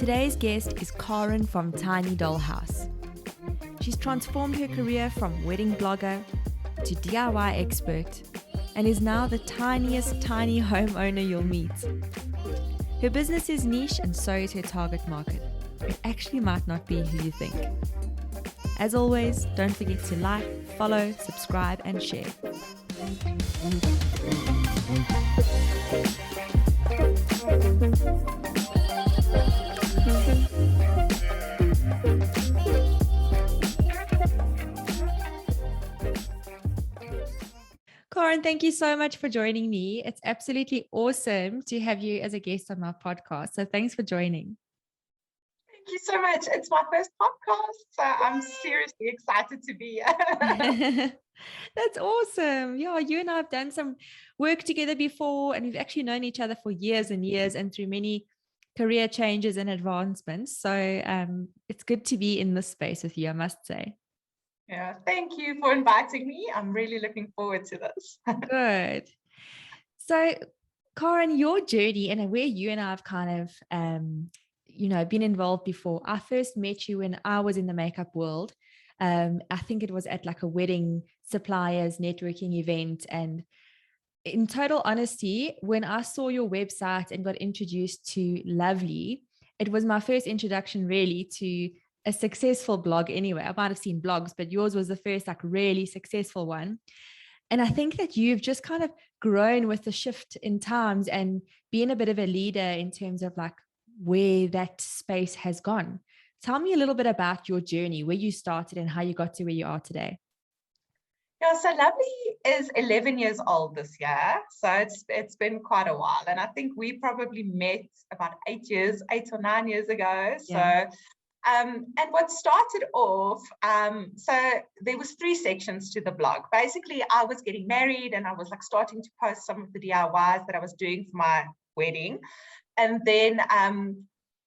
Today's guest is Karen from Tiny Dollhouse. She's transformed her career from wedding blogger to DIY expert and is now the tiniest tiny homeowner you'll meet. Her business is niche and so is her target market. It actually might not be who you think. As always, don't forget to like, follow, subscribe and share. Karen, thank you so much for joining me. It's absolutely awesome to have you as a guest on my podcast. So thanks for joining. Thank you so much. It's my first podcast, so I'm seriously excited to be here. That's awesome. Yeah, you and I have done some work together before, and we've actually known each other for years and years and through many career changes and advancements. So it's good to be in this space with you, I must say. Yeah, thank you for inviting me. I'm really looking forward to this. Good. So, Karen, your journey and where you and I have kind of, been involved before. I first met you when I was in the makeup world. I think it was at like a wedding suppliers networking event. And in total honesty, when I saw your website and got introduced to Lovilee, it was my first introduction really to a successful blog anyway. I might have seen blogs, but yours was the first like really successful one. And I think that you've just kind of grown with the shift in times and being a bit of a leader in terms of like where that space has gone. Tell me a little bit about your journey, where you started and how you got to where you are today. Yeah, so Lovilee is 11 years old this year. So it's been quite a while. And I think we probably met about 8 or 9 years ago. Yeah. So and what started off, so there was 3 sections to the blog. Basically, I was getting married and I was like starting to post some of the DIYs that I was doing for my wedding. And then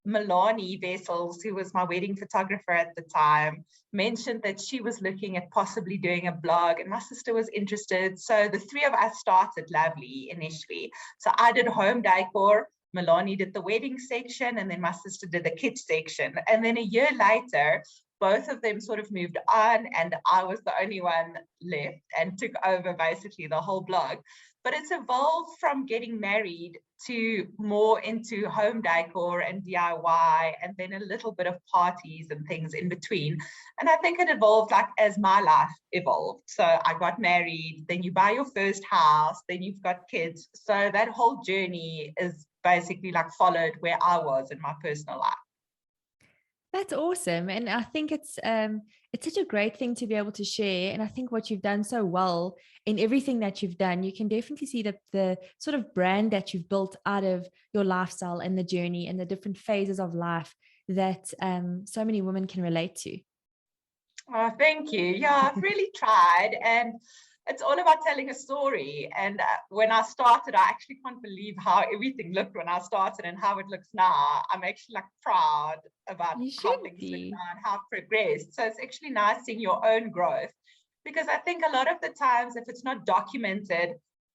Milani Vessels, who was my wedding photographer at the time, mentioned that she was looking at possibly doing a blog and my sister was interested. So the 3 of us started Lovilee initially. So I did home decor, Milani did the wedding section, and then my sister did the kids section. And then a year later, both of them sort of moved on and I was the only one left and took over basically the whole blog. But it's evolved from getting married to more into home decor and DIY, and then a little bit of parties and things in between. And I think it evolved like as my life evolved. So I got married, then you buy your first house, then you've got kids. So that whole journey is basically like followed where I was in my personal life. That's awesome. And I think it's such a great thing to be able to share. And I think what you've done so well in everything that you've done, you can definitely see the sort of brand that you've built out of your lifestyle and the journey and the different phases of life that so many women can relate to. Oh, thank you. Yeah, I've really tried. And it's all about telling a story. And when I started, I actually can't believe how everything looked when I started and how it looks now. I'm actually like proud about how things look now and how it progressed. So it's actually nice seeing your own growth, because I think a lot of the times if it's not documented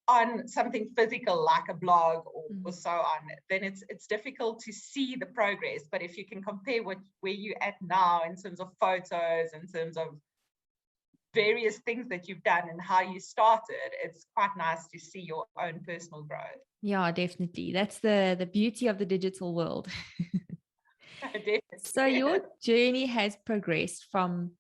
on something physical like a blog or so on, then it's difficult to see the progress. But if you can compare where you're at now in terms of photos, in terms of various things that you've done and how you started, it's quite nice to see your own personal growth. Yeah, definitely. That's the beauty of the digital world. So your journey has progressed from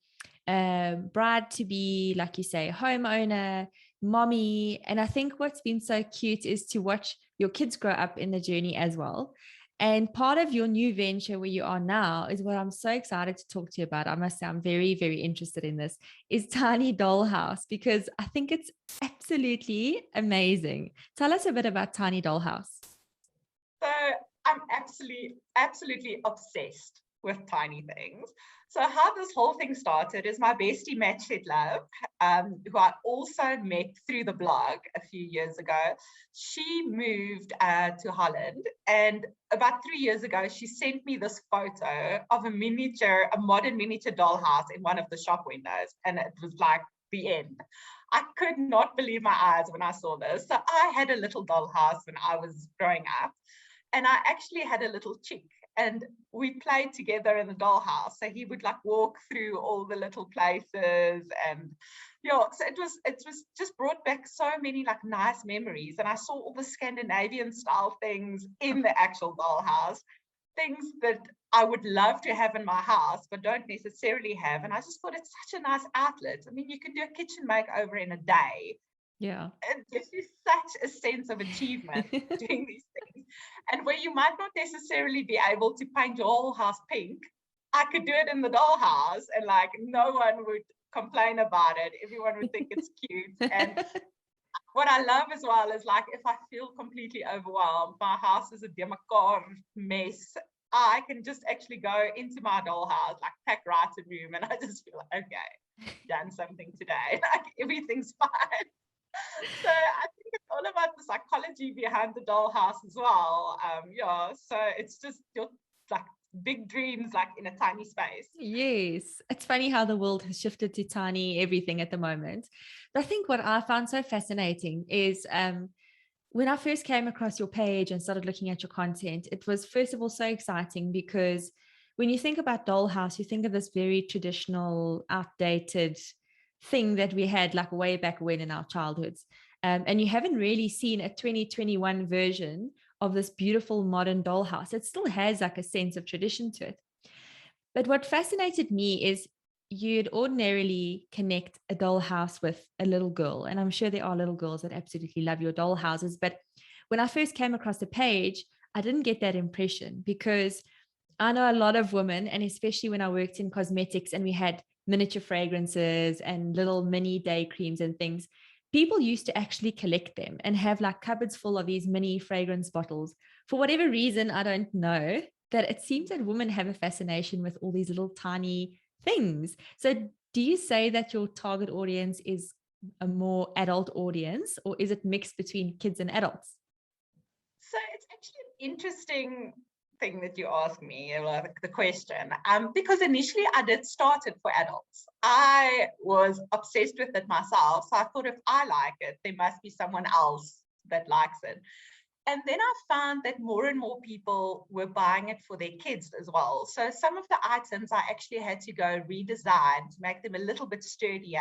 bride to be, like you say, homeowner, mommy. And I think what's been so cute is to watch your kids grow up in the journey as well. And part of your new venture where you are now is what I'm so excited to talk to you about. I must say I'm very, very interested in this, is Tiny Dollhouse, because I think it's absolutely amazing. Tell us a bit about Tiny Dollhouse. So I'm absolutely obsessed with tiny things. So how this whole thing started is my bestie Matchet Love, who I also met through the blog a few years ago. She moved to Holland, and about 3 years ago, she sent me this photo of a modern miniature dollhouse in one of the shop windows, and it was like the end. I could not believe my eyes when I saw this. So I had a little dollhouse when I was growing up. And I actually had a little chick and we played together in the dollhouse. So he would like walk through all the little places, and yeah, so it was just brought back so many like nice memories. And I saw all the Scandinavian style things in the actual dollhouse, things that I would love to have in my house but don't necessarily have. And I just thought it's such a nice outlet. I mean, you can do a kitchen makeover in a day. Yeah. It gives you such a sense of achievement doing these things. And where you might not necessarily be able to paint your whole house pink, I could do it in the dollhouse and like no one would complain about it. Everyone would think it's cute. And what I love as well is like if I feel completely overwhelmed, my house is a demakar mess, I can just actually go into my dollhouse, like pack right a room, and I just feel like, okay, done something today. Like everything's fine. So I think it's all about the psychology behind the dollhouse as well. Yeah, so it's just your like big dreams like in a tiny space. Yes, it's funny how the world has shifted to tiny everything at the moment. But I think what I found so fascinating is when I first came across your page and started looking at your content, it was first of all so exciting because when you think about Dollhouse, you think of this very traditional, outdated thing that we had like way back when in our childhoods. And you haven't really seen a 2021 version of this beautiful modern dollhouse. It still has like a sense of tradition to it. But what fascinated me is you'd ordinarily connect a dollhouse with a little girl. And I'm sure there are little girls that absolutely love your dollhouses. But when I first came across the page, I didn't get that impression because I know a lot of women, and especially when I worked in cosmetics and we had miniature fragrances and little mini day creams and things, people used to actually collect them and have like cupboards full of these mini fragrance bottles. For whatever reason, I don't know, that it seems that women have a fascination with all these little tiny things. So do you say that your target audience is a more adult audience, or is it mixed between kids and adults? So it's actually an interesting thing that you asked me, like the question, because initially I did start it for adults. I was obsessed with it myself. So I thought if I like it, there must be someone else that likes it. And then I found that more and more people were buying it for their kids as well. So some of the items I actually had to go redesign to make them a little bit sturdier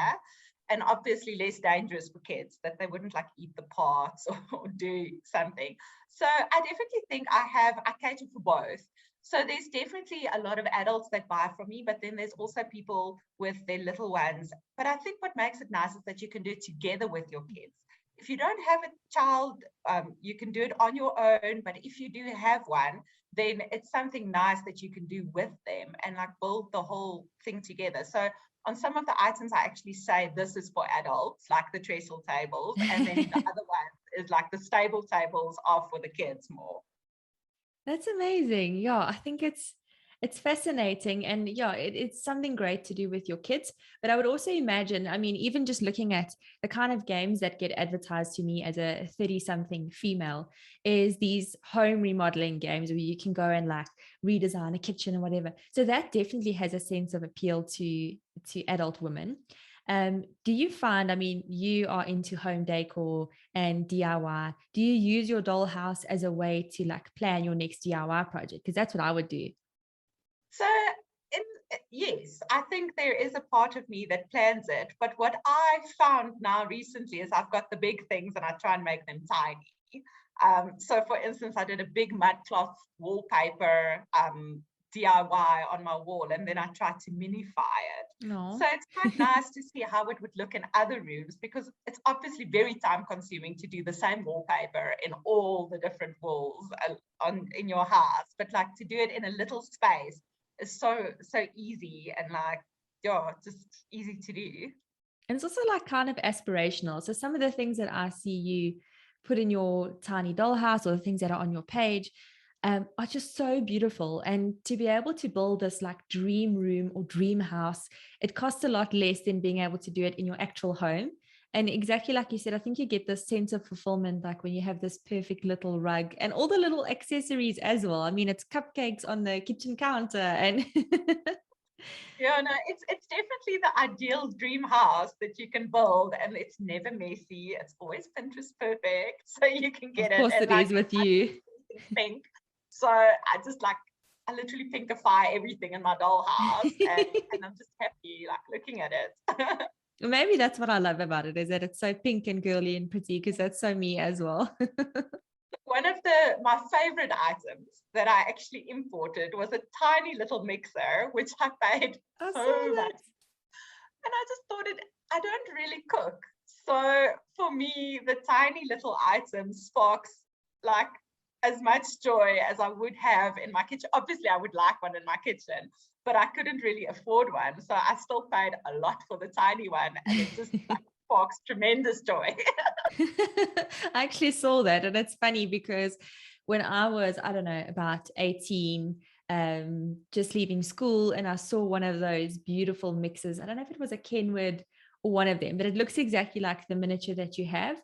and obviously less dangerous for kids, that they wouldn't like eat the parts or do something. So I definitely think I cater for both. So there's definitely a lot of adults that buy from me, but then there's also people with their little ones. But I think what makes it nice is that you can do it together with your kids. If you don't have a child, you can do it on your own. But if you do have one, then it's something nice that you can do with them and like build the whole thing together. So on some of the items, I actually say this is for adults, like the trestle tables. And then the other one is like the stable tables are for the kids more. That's amazing. Yeah, I think it's fascinating, and yeah, it's something great to do with your kids. But I would also imagine, I mean, even just looking at the kind of games that get advertised to me as a 30-something female is these home remodeling games where you can go and like redesign a kitchen or whatever. So that definitely has a sense of appeal to adult women. Do you find, I mean, you are into home decor and DIY. Do you use your dollhouse as a way to like plan your next DIY project? Because that's what I would do. So yes, I think there is a part of me that plans it. But what I found now recently is I've got the big things and I try and make them tiny. So for instance, I did a big mud cloth wallpaper DIY on my wall, and then I tried to minify it. No. So it's quite nice to see how it would look in other rooms, because it's obviously very time consuming to do the same wallpaper in all the different walls in your house, but like to do it in a little space is so easy and like, yeah, just easy to do. And it's also like kind of aspirational. So some of the things that I see you put in your tiny dollhouse or the things that are on your page are just so beautiful. And to be able to build this like dream room or dream house, it costs a lot less than being able to do it in your actual home. And exactly like you said, I think you get this sense of fulfillment, like when you have this perfect little rug and all the little accessories as well. I mean, it's cupcakes on the kitchen counter and Yeah, no, it's definitely the ideal dream house that you can build, and it's never messy. It's always Pinterest perfect, so you can get of it. course And it like is with you. pink, so I I literally pinkify everything in my dollhouse, and I'm just happy like looking at it. Maybe that's what I love about it, is that it's so pink and girly and pretty, because that's so me as well. One of my favorite items that I actually imported was a tiny little mixer, which I paid I so saw much. that. And I just thought I don't really cook. So for me, the tiny little item sparks like as much joy as I would have in my kitchen. Obviously, I would like one in my kitchen, but I couldn't really afford one. So I still paid a lot for the tiny one, and it just like, sparks tremendous joy. I actually saw that, and it's funny because when I was, I don't know, about 18, just leaving school, and I saw one of those beautiful mixes. I don't know if it was a Kenwood or one of them, but it looks exactly like the miniature that you have.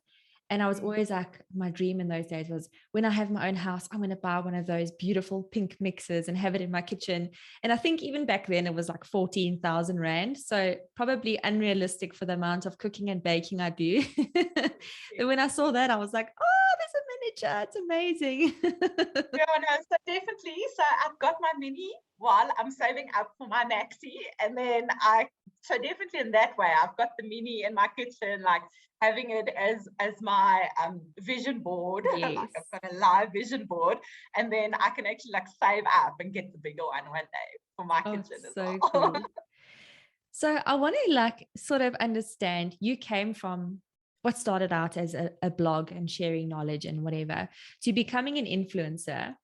And I was always like, my dream in those days was, when I have my own house, I'm going to buy one of those beautiful pink mixers and have it in my kitchen. And I think even back then it was like 14,000 Rand. So probably unrealistic for the amount of cooking and baking I do. But when I saw that, I was like, oh, there's a miniature. It's amazing. Yeah, no, so definitely. So I've got my mini while I'm saving up for my maxi. And then so definitely in that way, I've got the mini in my kitchen, like having it as my vision board. Yes. Like I've got a live vision board. And then I can actually like save up and get the bigger one day for my kitchen as So well. cool. So I want to like sort of understand, you came from what started out as a blog and sharing knowledge and whatever to becoming an influencer.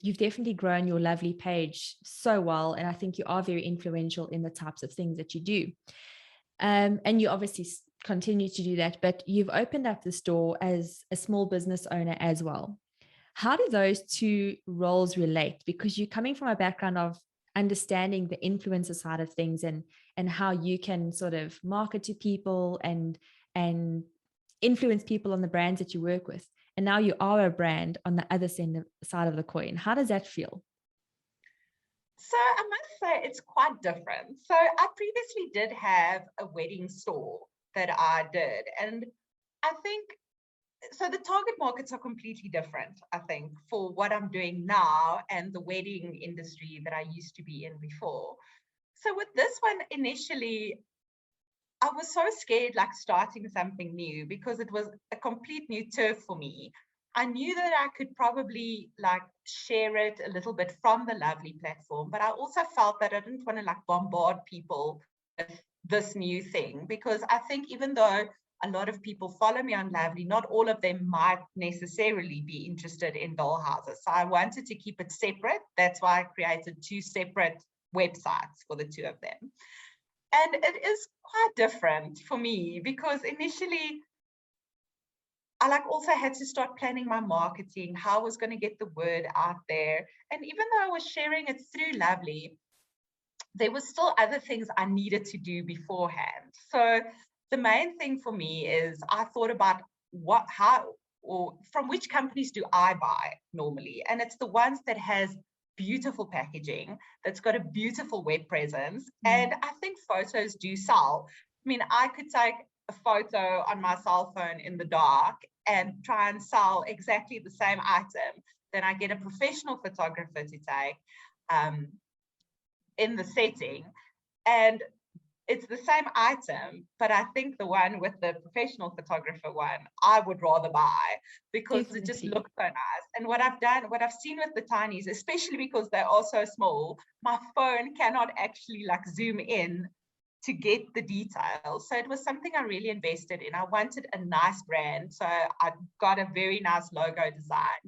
You've definitely grown your Lovilee page so well. And I think you are very influential in the types of things that you do. And you obviously continue to do that, but you've opened up the store as a small business owner as well. How do those two roles relate? Because you're coming from a background of understanding the influencer side of things, and how you can sort of market to people and influence people on the brands that you work with. And now you are a brand on the other side of the coin. How does that feel? So I must say it's quite different. So I previously did have a wedding store that I did. And I think so the target markets are completely different, I think, for what I'm doing now and the wedding industry that I used to be in before. So with this one, initially, I was so scared like starting something new because it was a complete new turf for me. I knew that I could probably like share it a little bit from the Lovilee platform, but I also felt that I didn't want to like bombard people with this new thing, because I think even though a lot of people follow me on Lovilee, not all of them might necessarily be interested in dollhouses. So I wanted to keep it separate. That's why I created two separate websites for the two of them. And it is quite different for me because initially I like also had to start planning my marketing, how I was going to get the word out there. And even though I was sharing it through Lovilee, there was still other things I needed to do beforehand. So the main thing for me is I thought about from which companies do I buy normally? And it's the ones that has beautiful packaging, that's got a beautiful web presence. And I think photos do sell. I mean, I could take a photo on my cell phone in the dark and try and sell exactly the same item. Then I get a professional photographer to take in the setting, and it's the same item, but I think the one with the professional photographer one, I would rather buy because Definitely. it just looks so nice. And what I've seen with the tinies, especially because they're all so small, my phone cannot actually like zoom in to get the details. So it was something I really invested in. I wanted a nice brand. So I got a very nice logo design.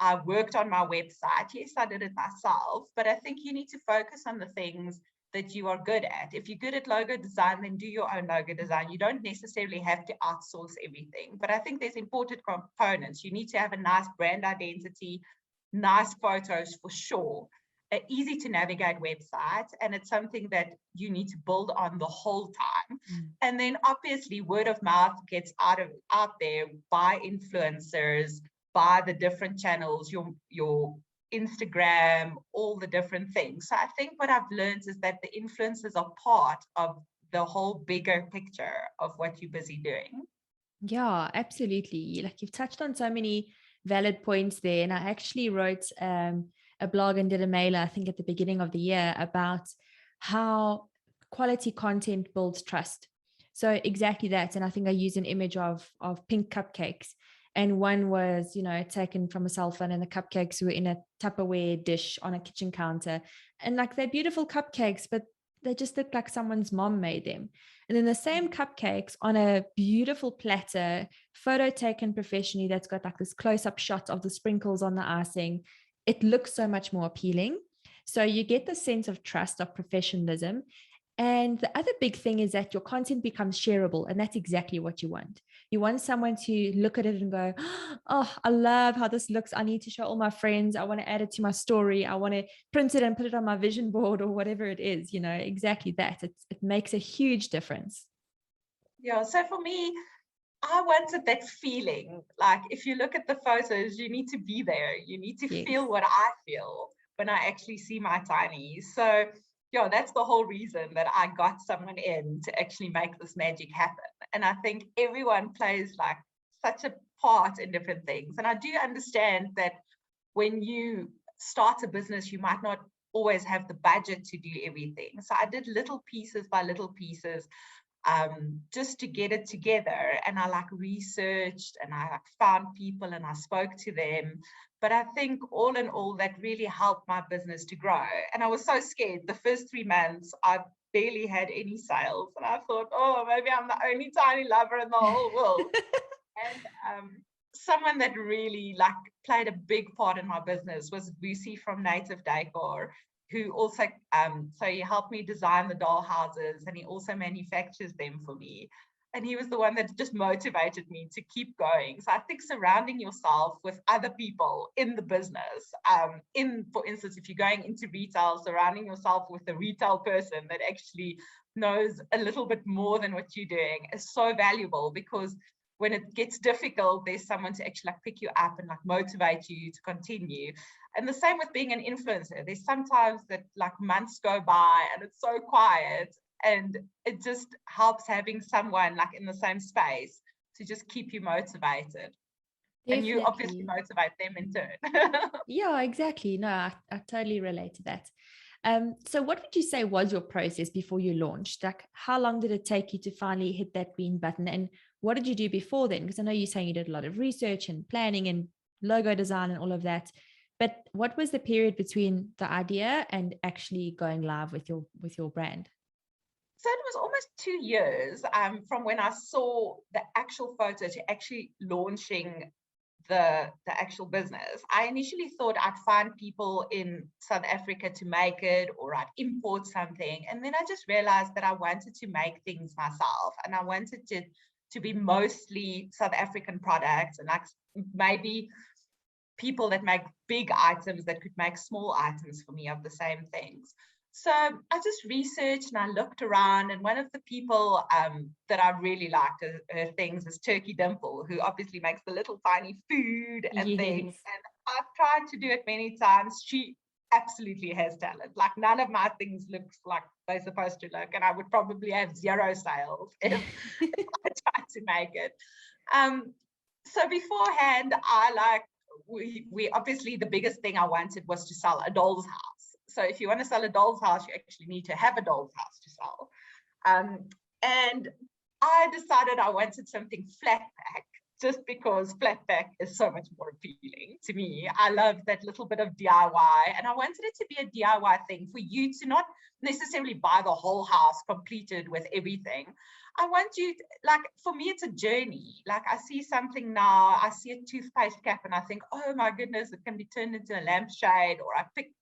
I worked on my website. Yes, I did it myself, but I think you need to focus on the things that you are good at. If you're good at logo design, then do your own logo design. You don't necessarily have to outsource everything, but I think there's important components. You need to have a nice brand identity, nice photos for sure, an easy to navigate website, and it's something that you need to build on the whole time. And then obviously word of mouth gets out there by influencers, by the different channels, your Instagram, all the different things. So I think what I've learned is that the influencers are part of the whole bigger picture of what you're busy doing. Yeah, absolutely. Like you've touched on so many valid points there. And I actually wrote a blog and did a mailer, I think at the beginning of the year, about how quality content builds trust. So exactly that. And I think I used an image of pink cupcakes. And one was, taken from a cell phone, and the cupcakes were in a Tupperware dish on a kitchen counter. And like, they're beautiful cupcakes, but they just look like someone's mom made them. And then the same cupcakes on a beautiful platter, photo taken professionally, that's got like this close-up shot of the sprinkles on the icing. It looks so much more appealing. So you get the sense of trust, of professionalism. And the other big thing is that your content becomes shareable, and that's exactly what you want. You want someone to look at it and go, oh, I love how this looks. I need to show all my friends. I want to add it to my story. I want to print it and put it on my vision board or whatever it is, exactly that. It makes a huge difference. Yeah, so for me, I wanted that feeling. Like, if you look at the photos, you need to be there. You need to feel what I feel when I actually see my tinies. So yeah, that's the whole reason that I got someone in to actually make this magic happen. And I think everyone plays like such a part in different things. And I do understand that when you start a business, you might not always have the budget to do everything. So I did little pieces by little pieces, just to get it together. And I like researched, and I like found people, and I spoke to them. But I think all in all, that really helped my business to grow. And I was so scared. The first 3 months, I barely had any sales. And I thought, oh, maybe I'm the only tiny lover in the whole world. And someone that really like played a big part in my business was Lucy from Native Decor, who also, so he helped me design the doll houses, and he also manufactures them for me. And he was the one that just motivated me to keep going. So I think surrounding yourself with other people in the business, for instance, if you're going into retail, surrounding yourself with a retail person that actually knows a little bit more than what you're doing is so valuable, because when it gets difficult, there's someone to actually like pick you up and like motivate you to continue. And the same with being an influencer. There's sometimes that like months go by and it's so quiet, and it just helps having someone like in the same space to just keep you motivated. Definitely. And you obviously motivate them in turn. Yeah, exactly. No, I totally relate to that. So what would you say was your process before you launched? Like, how long did it take you to finally hit that green button? And what did you do before then? Because I know you're saying you did a lot of research and planning and logo design and all of that. But what was the period between the idea and actually going live with your brand? So it was almost 2 years from when I saw the actual photo to actually launching the actual business. I initially thought I'd find people in South Africa to make it, or I'd import something. And then I just realized that I wanted to make things myself, and I wanted to be mostly South African products, and like maybe people that make big items that could make small items for me of the same things. So I just researched and I looked around, and one of the people that I really liked her things is Turkey Dimple, who obviously makes the little tiny food and things. And I've tried to do it many times. She absolutely has talent. Like, none of my things look like they're supposed to look, and I would probably have 0 sales if I tried to make it. So beforehand, we obviously, the biggest thing I wanted was to sell a doll's house. So if you want to sell a doll's house, you actually need to have a doll's house to sell. And I decided I wanted something flat pack, just because flat pack is so much more appealing to me. I love that little bit of DIY, and I wanted it to be a DIY thing for you to not necessarily buy the whole house completed with everything. I want you, like, for me, it's a journey. Like, I see something now, I see a toothpaste cap, and I think, oh my goodness, it can be turned into a lampshade, or I pick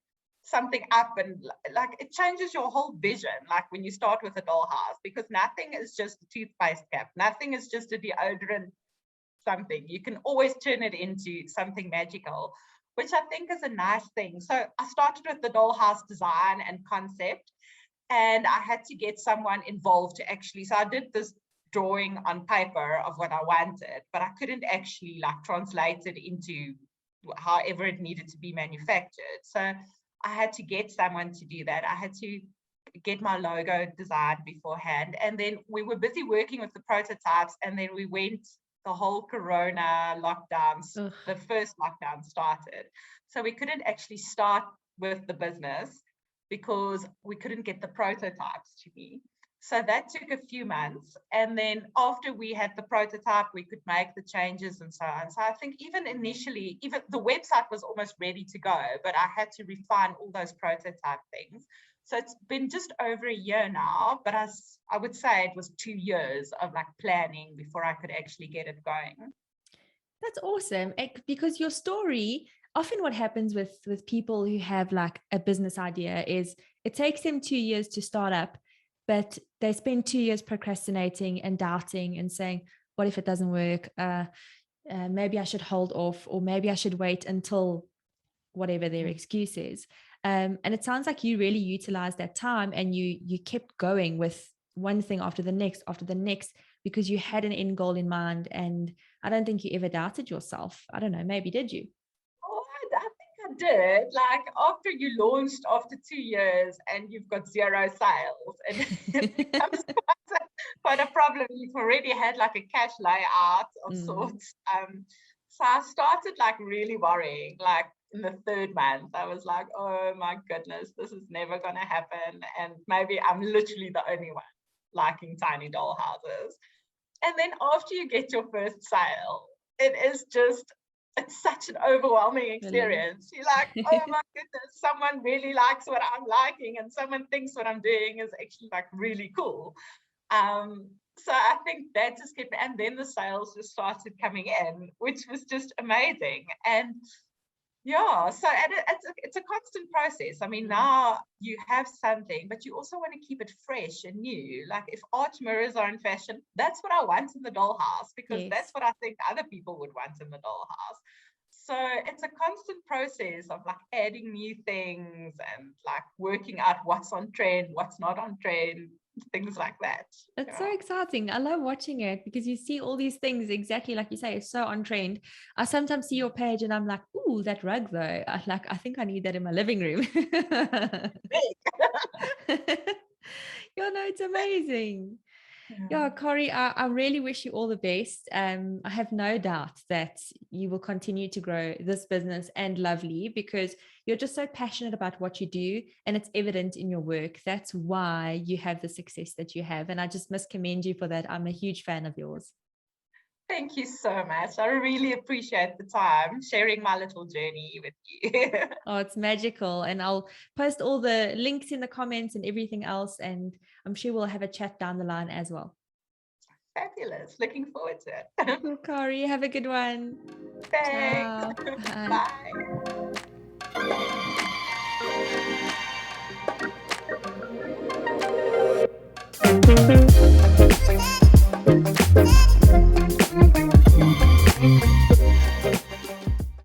something up, and like, it changes your whole vision. Like, when you start with a dollhouse, because nothing is just a toothpaste cap, nothing is just a deodorant something. You can always turn it into something magical, which I think is a nice thing. So I started with the dollhouse design and concept, and I had to get someone involved to actually, so I did this drawing on paper of what I wanted, but I couldn't actually like translate it into however it needed to be manufactured. So I had to get someone to do that. I had to get my logo designed beforehand, and then we were busy working with the prototypes, and then we went the whole Corona lockdowns, Ugh. the first lockdown started. So we couldn't actually start with the business because we couldn't get the prototypes to me. So that took a few months. And then after we had the prototype, we could make the changes and so on. So I think even initially, even the website was almost ready to go, but I had to refine all those prototype things. So it's been just over a year now, but I would say it was 2 years of like planning before I could actually get it going. That's awesome. Because your story, often what happens with people who have like a business idea is it takes them 2 years to start up, but they spend 2 years procrastinating and doubting and saying, what if it doesn't work? Maybe I should hold off, or maybe I should wait until whatever their excuse is. And it sounds like you really utilized that time, and you kept going with one thing after the next, because you had an end goal in mind. And I don't think you ever doubted yourself. I don't know, maybe did you? Oh, I think I did. Like after you launched after 2 years and you've got 0 sales, and it becomes quite a problem. You've already had like a cash layout of sorts. So I started like really worrying. Like in the 3rd month, I was like, oh my goodness, this is never going to happen. And maybe I'm literally the only one liking tiny doll houses. And then after you get your first sale, it's such an overwhelming experience. You're like, oh my goodness, someone really likes what I'm liking, and someone thinks what I'm doing is actually like really cool. So I think that just kept, and then the sales just started coming in, which was just amazing. And yeah, so it's a constant process. I mean, now you have something, but you also want to keep it fresh and new. Like if art mirrors are in fashion, that's what I want in the dollhouse, because that's what I think other people would want in the dollhouse. So it's a constant process of like adding new things and like working out what's on trend, what's not on trend, things like that. It's so exciting. I love watching it because you see all these things exactly like you say. It's so on trend. I sometimes see your page and I'm like, ooh, that rug though. I think I need that in my living room. Yeah, no, it's amazing. Yeah, Corrie, I really wish you all the best. I have no doubt that you will continue to grow this business and Lovilee, because you're just so passionate about what you do, and it's evident in your work. That's why you have the success that you have. And I just must commend you for that. I'm a huge fan of yours. Thank you so much. I really appreciate the time sharing my little journey with you. Oh, it's magical. And I'll post all the links in the comments and everything else. And I'm sure we'll have a chat down the line as well. Fabulous. Looking forward to it. Cool, Corrie. Have a good one. Thanks. Ciao. Bye.